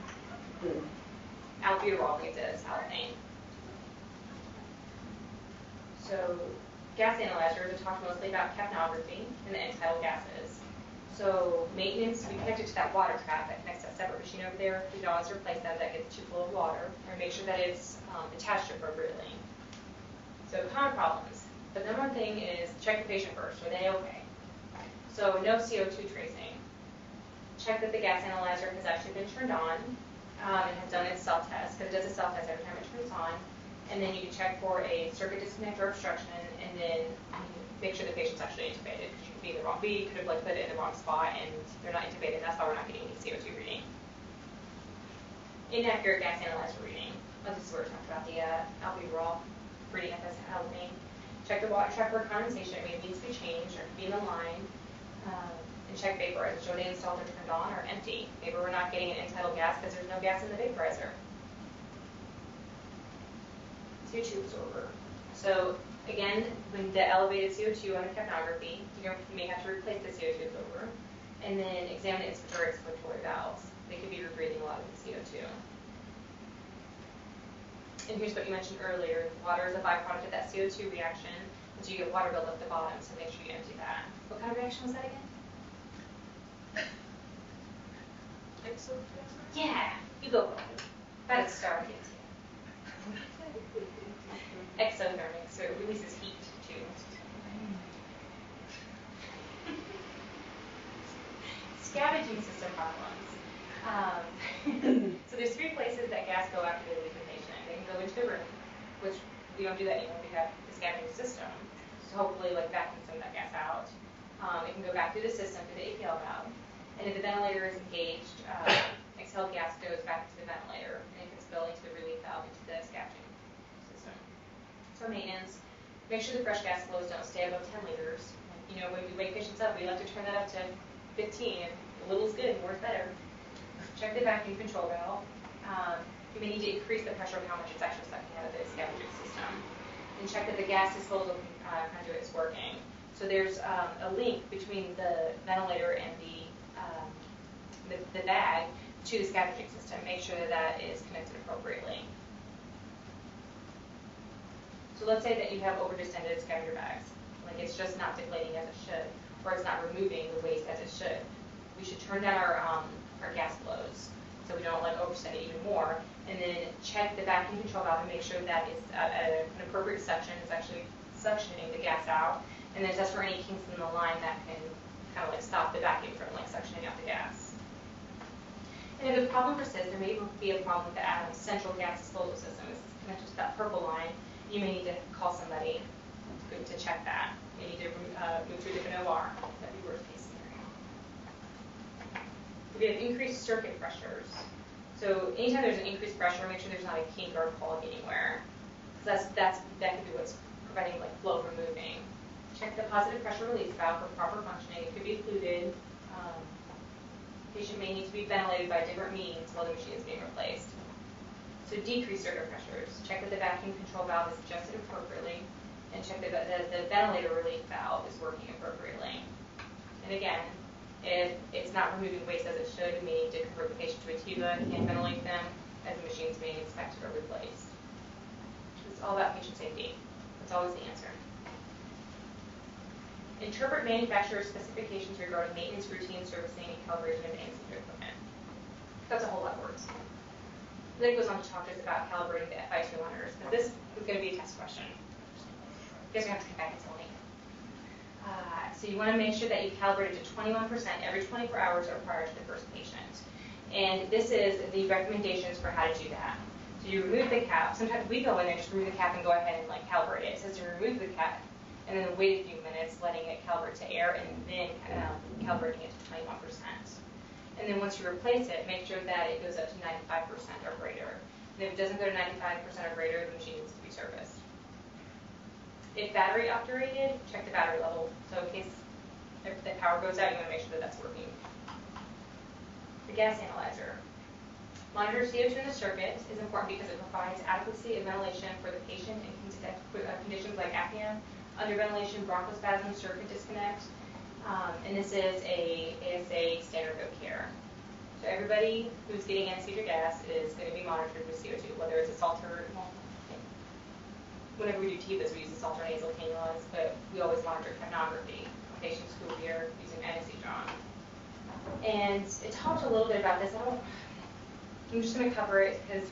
Albuterol exists, halothane. So gas analyzers are talked mostly about capnography and the end-tidal gases. So maintenance, we connect it to that water trap that connects to that separate machine over there. We can always replace that if that gets too full of water, or make sure that it's attached appropriately. So common problems. The number one thing is check the patient first. Are they okay? So no CO2 tracing. Check that the gas analyzer has actually been turned on and has done its self-test, because it does a self-test every time it turns on. And then you can check for a circuit disconnect or obstruction, and then make sure the patient's actually intubated, because you could be in the wrong, we could have like put it in the wrong spot and they're not intubated, and that's why we're not getting any CO2 reading. Inaccurate gas analyzer reading. Oh, this is where we talked about the albuterol reading at this helping. Check the water trap for condensation. It needs to be changed or be in the line. And check vaporizer. Should they installed or turned on or empty? Maybe we're not getting an end-tidal gas because there's no gas in the vaporizer. CO2 absorber. So again, when the elevated CO2 under capnography, you may have to replace the CO2 absorber, and then examine the inspiratory expiratory valves. They could be rebreathing a lot of the CO2. And here's what you mentioned earlier. Water is a byproduct of that CO2 reaction, and so you get water buildup at the bottom, so make sure you empty that. What kind of reaction was that again? Yeah, you go for it. About to start it. Exothermic, so it releases heat too. Scavenging system problems. So there's three places that gas go after they leave the patient. They can go into the room, which we don't do that anymore. We have the scavenging system, so hopefully like vacuum some of that gas out. It can go back through the system to the APL valve, and if the ventilator is engaged, exhaled gas goes back to the ventilator, and it can spill into the relief valve into the scavenging system. So maintenance, make sure the fresh gas flows don't stay above 10 liters. You know, when we wake patients up, we like to turn that up to 15. A little is good, more is better. Check the vacuum control valve. You may need to increase the pressure of how much it's actually sucking out of the scavenging system. And check that the gas disposal conduit is working. So there's a link between the ventilator and the bag to the scavenging system. Make sure that that is connected appropriately. So let's say that you have overdistended scavenger bags. Like it's just not deflating as it should, or it's not removing the waste as it should. We should turn down our gas flows so we don't like oversend it even more, and then check the vacuum control valve and make sure that it's at an appropriate suction. It's actually suctioning the gas out, and then test for any kinks in the line that can kind of like stop the vacuum from like suctioning out the gas. And if the problem persists, there may be a problem with the central gas disposal system. It's connected to that purple line. You may need to call somebody to check that. You need to move to a different OR. That'd be worst case scenario. We have increased circuit pressures. So anytime there's an increased pressure, make sure there's not a kink or a clog anywhere. Because that could be what's preventing like flow from moving. Check the positive pressure release valve for proper functioning. It could be occluded. Patient may need to be ventilated by different means while the machine is being replaced. So decrease circuit pressures. Check that the vacuum control valve is adjusted appropriately, and check that the ventilator relief valve is working appropriately. And again, if it's not removing waste as it should, we may need to convert the patient to a TIVA and ventilate them as the machine's being inspected or replaced. It's all about patient safety. That's always the answer. Interpret manufacturer specifications regarding maintenance, routine, servicing, and calibration of anesthesia equipment. That's a whole lot of words. Then it goes on to talk to us about calibrating the FI2 monitors, because this is going to be a test question. You guys are going to have to come back and tell me. So you want to make sure that you calibrate it to 21% every 24 hours or prior to the first patient. And this is the recommendations for how to do that. So you remove the cap. Sometimes we go in there, just remove the cap and go ahead and like calibrate it. It says to remove the cap and then wait a few minutes, letting it calibrate to air, and then calibrating it to 21%. And then once you replace it, make sure that it goes up to 95% or greater. And if it doesn't go to 95% or greater, the machine needs to be serviced. If battery operated, check the battery level. So in case if the power goes out, you want to make sure that that's working. The gas analyzer. Monitor CO2 in the circuit is important because it provides adequacy of ventilation for the patient in conditions like apnea, underventilation, bronchospasm, circuit disconnect. And this is a ASA standard of care. So everybody who's getting anesthesia gas is going to be monitored with CO2, whether it's a Salter. Whenever we do TIVAs, we use the Salter nasal cannulas, but we always monitor capnography. Patients who we are using anesthesia on. And it talked a little bit about this. I'm just going to cover it because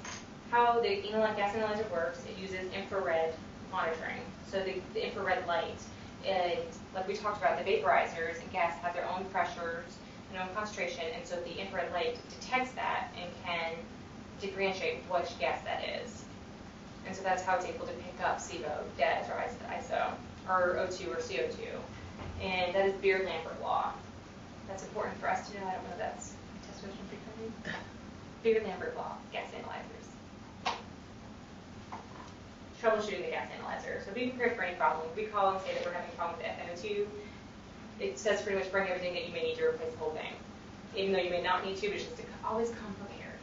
how the gas analyzer works, it uses infrared monitoring. So the infrared light, and like we talked about, the vaporizers and gas have their own pressures and own concentration, and so the infrared light detects that and can differentiate which gas that is. And so that's how it's able to pick up SIBO, DES, or ISO, or O2 or CO2. And that is Beard-Lambert law. That's important for us to know. I don't know if that's test question for you. Beard-Lambert law, gas analyzers. Troubleshooting the gas analyzer. So be prepared for any problem. If we call and say that we're having a problem with the FNO2, it says pretty much bring everything that you may need to replace the whole thing. Even though you may not need to, but just to always come prepared.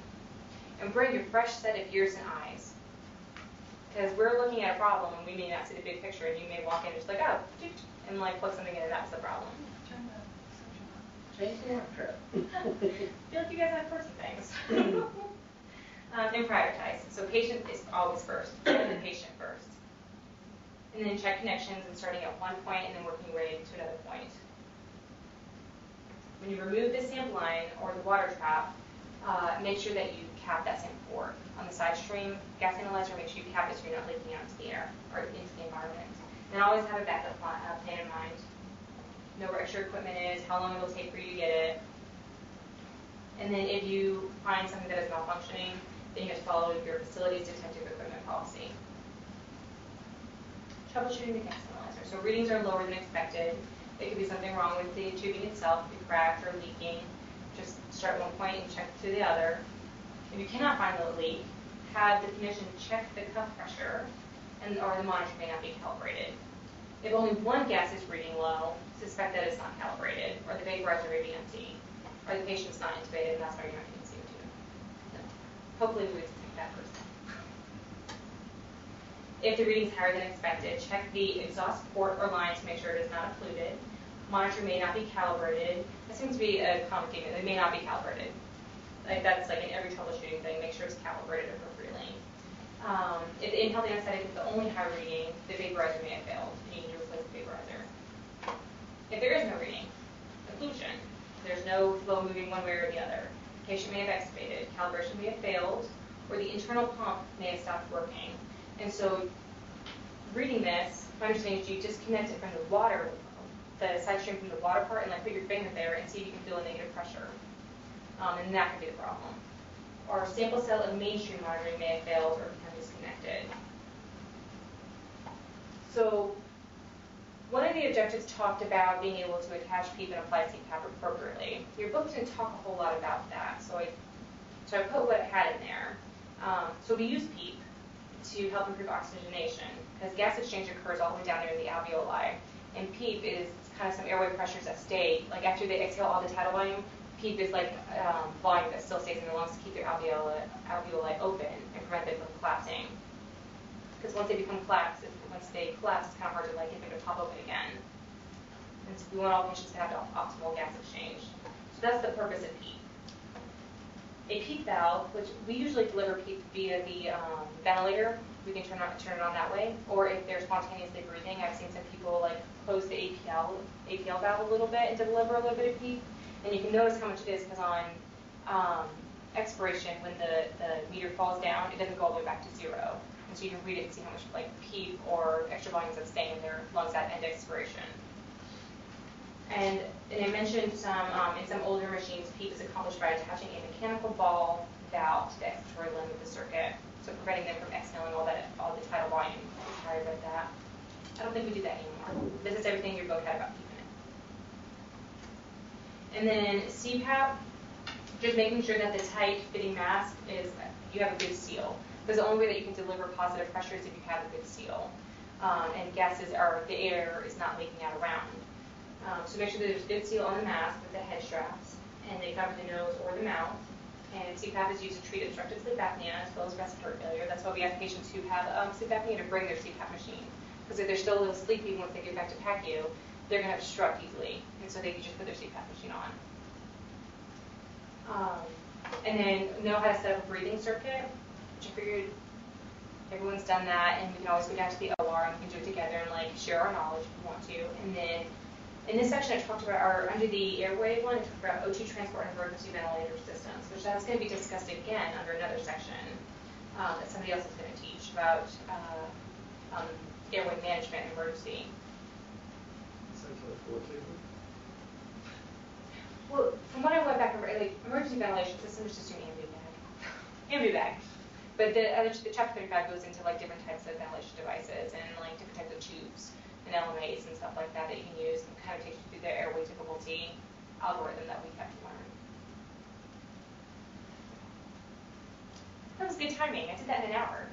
And bring your fresh set of ears and eyes. Because we're looking at a problem and we may not see the big picture, and you may walk in and just like, oh, and like plug something in and that's the problem. Change the work trip. I feel like you guys have person things. And prioritize. So patient is always first. The patient first. And then check connections and starting at one point and then working your way to another point. When you remove the sample line or the water trap, make sure that you cap that sample port. On the side stream gas analyzer, make sure you cap it so you're not leaking out into the air or into the environment. And always have a backup plan in mind. Know where extra equipment is, how long it'll take for you to get it. And then if you find something that is malfunctioning, then you have to follow your facility's detective equipment policy. Troubleshooting the gas analyzer. So readings are lower than expected. It could be something wrong with the tubing itself, it could be cracked or leaking. Just start at one point and check to the other. If you cannot find the leak, have the technician check the cuff pressure, or the monitor may not be calibrated. If only one gas is reading low, suspect that it's not calibrated, or the vaporizer may be empty, or the patient's not intubated, and that's why you're not getting CO2. So hopefully we would detect that first. If the reading is higher than expected, check the exhaust port or line to make sure it is not occluded. Monitor may not be calibrated. That seems to be a common theme. It may not be calibrated. Like that's like in every troubleshooting thing, make sure it's calibrated appropriately. If the inhaled anesthetic is the only high reading, the vaporizer may have failed, and you need to replace the vaporizer. If there is no reading, occlusion, there's no flow moving one way or the other. Patient may have extubated, calibration may have failed, or the internal pump may have stopped working. And so, reading this, my understanding is you disconnect it from the water, the side stream from the water part, and like put your finger there and see if you can feel a negative pressure. And that could be the problem. Or sample cell of mainstream monitoring may have failed or become disconnected. So one of the objectives talked about being able to attach PEEP and apply CPAP appropriately. Your book didn't talk a whole lot about that, so I put what it had in there. So we use PEEP to help improve oxygenation because gas exchange occurs all the way down there in the alveoli. And PEEP is kind of some airway pressures that stay, like after they exhale all the tidal volume, PEEP is like volume that still stays in their lungs to keep their alveoli open and prevent them from collapsing. Because once they collapse, it's kind of hard to like get them to pop open again. And so we want all patients to have optimal gas exchange. So that's the purpose of PEEP. A PEEP valve, which we usually deliver PEEP via the ventilator, we can turn it on that way. Or if they're spontaneously breathing, I've seen some people like close the APL valve a little bit and deliver a little bit of PEEP. And you can notice how much it is because on expiration, when the meter falls down, it doesn't go all the way back to zero. And so you can read it and see how much like PEEP or extra volumes that's staying in their lungs at end expiration. And I mentioned in some older machines, PEEP is accomplished by attaching a mechanical ball valve to the expiratory limb of the circuit, so preventing them from exhaling all the tidal volume. I'm sorry about that. I don't think we do that anymore. This is everything your book had about PEEP in it. And then CPAP, just making sure that the tight fitting mask is, you have a good seal. Because the only way that you can deliver positive pressure is if you have a good seal. And gases are, the air is not leaking out around. So make sure that there's a good seal on the mask with the head straps, and they cover the nose or the mouth. And CPAP is used to treat obstructive sleep apnea as well as respiratory failure. That's why we ask patients who have sleep apnea to bring their CPAP machine. Because if they're still a little sleepy once they get back to PACU, they're going to obstruct easily. And so they can just put their CPAP machine on. And then know how to set up a breathing circuit, which I figured everyone's done that, and we can always go down to the OR and we can do it together and like share our knowledge if we want to. And then In this section, I talked about, or under the airway one, I talked about O2 transport and emergency ventilator systems, which that's going to be discussed again under another section that somebody else is going to teach about airway management and emergency. Essentially, 14. Well, from what I went back over, like emergency ventilation system is just an ambu bag. But the chapter 35 goes into like different types of ventilation devices and like different types of tubes and LMAs and stuff like that that you can use, and kind of takes you through the airway difficulty algorithm that we have to learn. That was good timing. I did that in an hour.